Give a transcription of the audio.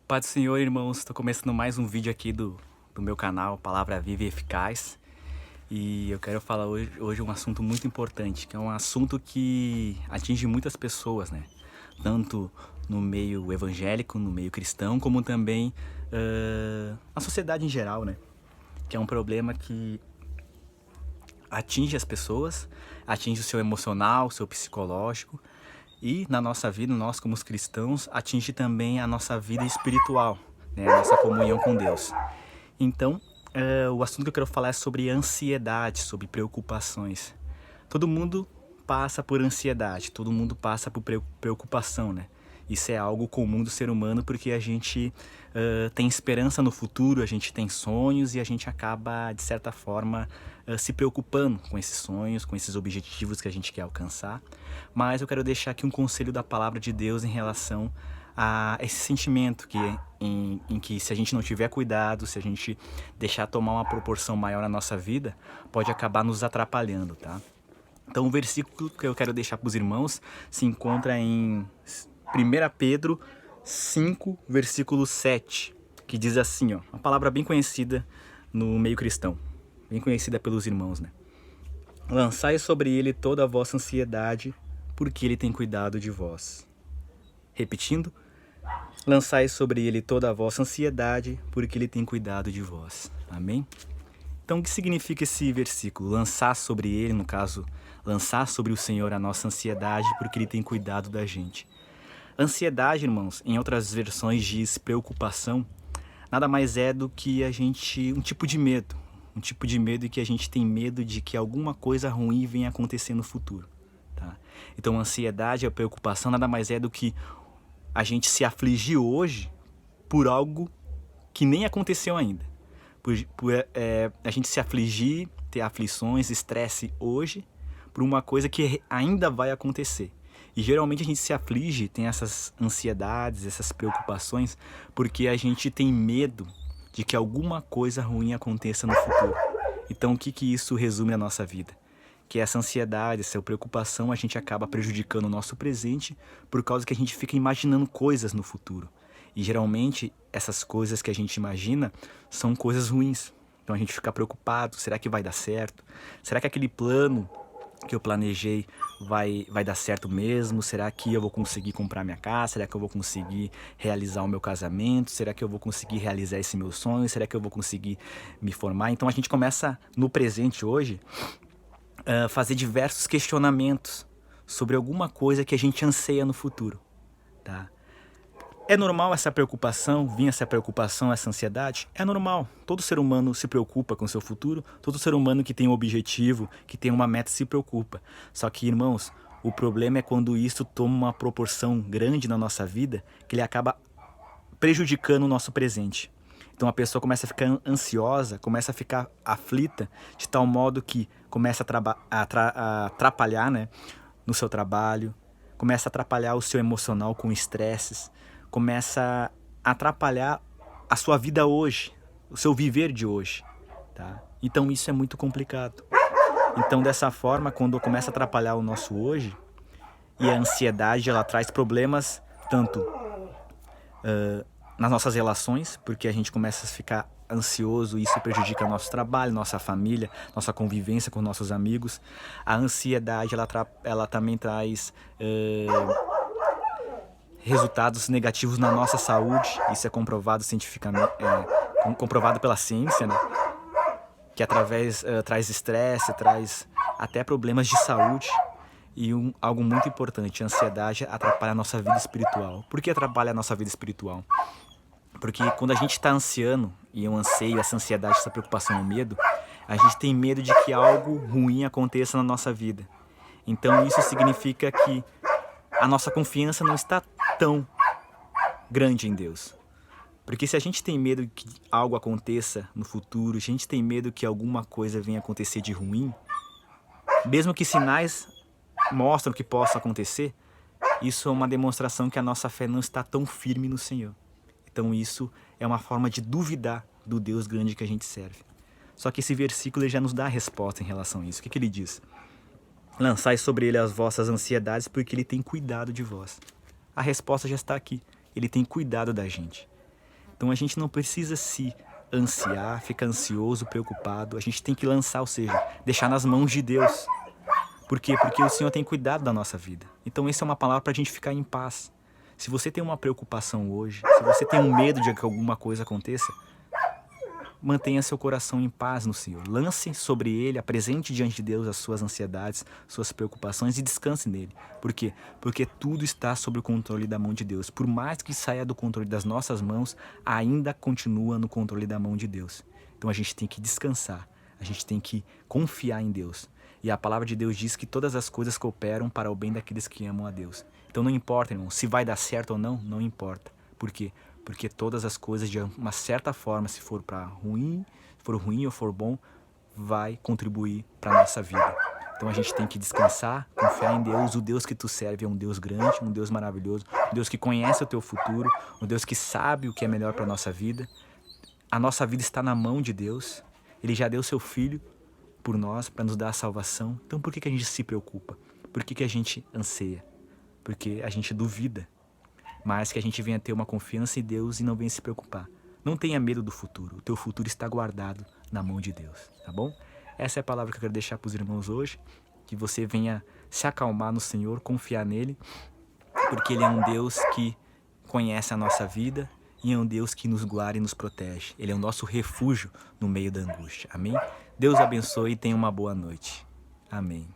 Pai do Senhor, irmãos, estou começando mais um vídeo aqui do meu canal, Palavra Viva e Eficaz. E eu quero falar hoje um assunto muito importante, que é um assunto que atinge muitas pessoas, né? Tanto no meio evangélico, no meio cristão, como também na sociedade em geral, né? Que é um problema que atinge as pessoas, atinge o seu emocional, o seu psicológico. E na nossa vida, nós como os cristãos, atinge também a nossa vida espiritual, né? A nossa comunhão com Deus. Então, o assunto que eu quero falar é sobre ansiedade, sobre preocupações. Todo mundo passa por ansiedade, todo mundo passa por preocupação, né? Isso é algo comum do ser humano porque a gente tem esperança no futuro, a gente tem sonhos e a gente acaba, de certa forma, se preocupando com esses sonhos, com esses objetivos que a gente quer alcançar. Mas eu quero deixar aqui um conselho da palavra de Deus em relação a esse sentimento em que, se a gente não tiver cuidado, se a gente deixar tomar uma proporção maior na nossa vida, pode acabar nos atrapalhando, tá? Então o versículo que eu quero deixar para os irmãos se encontra em 1 Pedro 5, versículo 7, que diz assim, ó, uma palavra bem conhecida no meio cristão, bem conhecida pelos irmãos, né? Lançai sobre ele toda a vossa ansiedade, porque ele tem cuidado de vós. Repetindo, lançai sobre ele toda a vossa ansiedade, porque ele tem cuidado de vós. Amém? Então, o que significa esse versículo? Lançar sobre ele, no caso, lançar sobre o Senhor a nossa ansiedade, porque ele tem cuidado da gente. Ansiedade, irmãos, em outras versões diz preocupação, nada mais é do que um tipo de medo. Um tipo de medo que a gente tem medo de que alguma coisa ruim venha acontecer no futuro. Tá? Então, a ansiedade, a preocupação, nada mais é do que a gente se afligir hoje por algo que nem aconteceu ainda. A gente se afligir, ter aflições, estresse hoje, por uma coisa que ainda vai acontecer. E geralmente a gente se aflige, tem essas ansiedades, essas preocupações, porque a gente tem medo de que alguma coisa ruim aconteça no futuro. Então o que isso resume na nossa vida? Que essa ansiedade, essa preocupação, a gente acaba prejudicando o nosso presente por causa que a gente fica imaginando coisas no futuro. E geralmente essas coisas que a gente imagina são coisas ruins. Então a gente fica preocupado, será que vai dar certo? Será que aquele plano que eu planejei vai dar certo mesmo? Será que eu vou conseguir comprar minha casa? Será que eu vou conseguir realizar o meu casamento? Será que eu vou conseguir realizar esse meu sonho? Será que eu vou conseguir me formar? Então a gente começa no presente hoje fazer diversos questionamentos sobre alguma coisa que a gente anseia no futuro, tá? É normal essa preocupação, vir essa preocupação, essa ansiedade? É normal. Todo ser humano se preocupa com o seu futuro, todo ser humano que tem um objetivo, que tem uma meta se preocupa. Só que, irmãos, o problema é quando isso toma uma proporção grande na nossa vida, que ele acaba prejudicando o nosso presente. Então a pessoa começa a ficar ansiosa, começa a ficar aflita, de tal modo que começa a atrapalhar, né, no seu trabalho, começa a atrapalhar o seu emocional com estresses, começa a atrapalhar a sua vida hoje, o seu viver de hoje, tá? Então isso é muito complicado. Então dessa forma, quando começa a atrapalhar o nosso hoje, e a ansiedade ela traz problemas tanto nas nossas relações, porque a gente começa a ficar ansioso e isso prejudica nosso trabalho, nossa família, nossa convivência com nossos amigos. A ansiedade ela também traz resultados negativos na nossa saúde. Isso é comprovado cientificamente, comprovado pela ciência, né? Que traz estresse, traz até problemas de saúde. E algo muito importante, a ansiedade atrapalha a nossa vida espiritual. Por que atrapalha a nossa vida espiritual? Porque quando a gente está ansiando, e eu anseio essa ansiedade, essa preocupação, o medo, a gente tem medo de que algo ruim aconteça na nossa vida. Então isso significa que a nossa confiança não está tão grande em Deus. Porque se a gente tem medo que algo aconteça no futuro, se a gente tem medo que alguma coisa venha acontecer de ruim, mesmo que sinais mostram que possa acontecer, isso é uma demonstração que a nossa fé não está tão firme no Senhor. Então isso é uma forma de duvidar do Deus grande que a gente serve. Só que esse versículo já nos dá a resposta em relação a isso. O que ele diz? Lançai sobre ele as vossas ansiedades, porque ele tem cuidado de vós. A resposta já está aqui. Ele tem cuidado da gente. Então a gente não precisa se ansiar, ficar ansioso, preocupado. A gente tem que lançar, ou seja, deixar nas mãos de Deus. Por quê? Porque o Senhor tem cuidado da nossa vida. Então essa é uma palavra para a gente ficar em paz. Se você tem uma preocupação hoje, se você tem um medo de que alguma coisa aconteça, mantenha seu coração em paz no Senhor. Lance sobre Ele, apresente diante de Deus as suas ansiedades, suas preocupações e descanse nele. Por quê? Porque tudo está sob o controle da mão de Deus. Por mais que saia do controle das nossas mãos, ainda continua no controle da mão de Deus. Então a gente tem que descansar, a gente tem que confiar em Deus. E a palavra de Deus diz que todas as coisas cooperam para o bem daqueles que amam a Deus. Então não importa, irmão, se vai dar certo ou não, não importa. Por quê? Porque todas as coisas, de uma certa forma, se for ruim ou for bom, vai contribuir para a nossa vida. Então a gente tem que descansar, confiar em Deus. O Deus que tu serve é um Deus grande, um Deus maravilhoso, um Deus que conhece o teu futuro, um Deus que sabe o que é melhor para a nossa vida. A nossa vida está na mão de Deus. Ele já deu seu Filho por nós, para nos dar a salvação. Então por que a gente se preocupa? Por que a gente anseia? Porque a gente duvida. Mas que a gente venha ter uma confiança em Deus e não venha se preocupar. Não tenha medo do futuro. O teu futuro está guardado na mão de Deus, tá bom? Essa é a palavra que eu quero deixar para os irmãos hoje. Que você venha se acalmar no Senhor, confiar nele, porque Ele é um Deus que conhece a nossa vida e é um Deus que nos guarda e nos protege. Ele é o nosso refúgio no meio da angústia. Amém? Deus abençoe e tenha uma boa noite. Amém.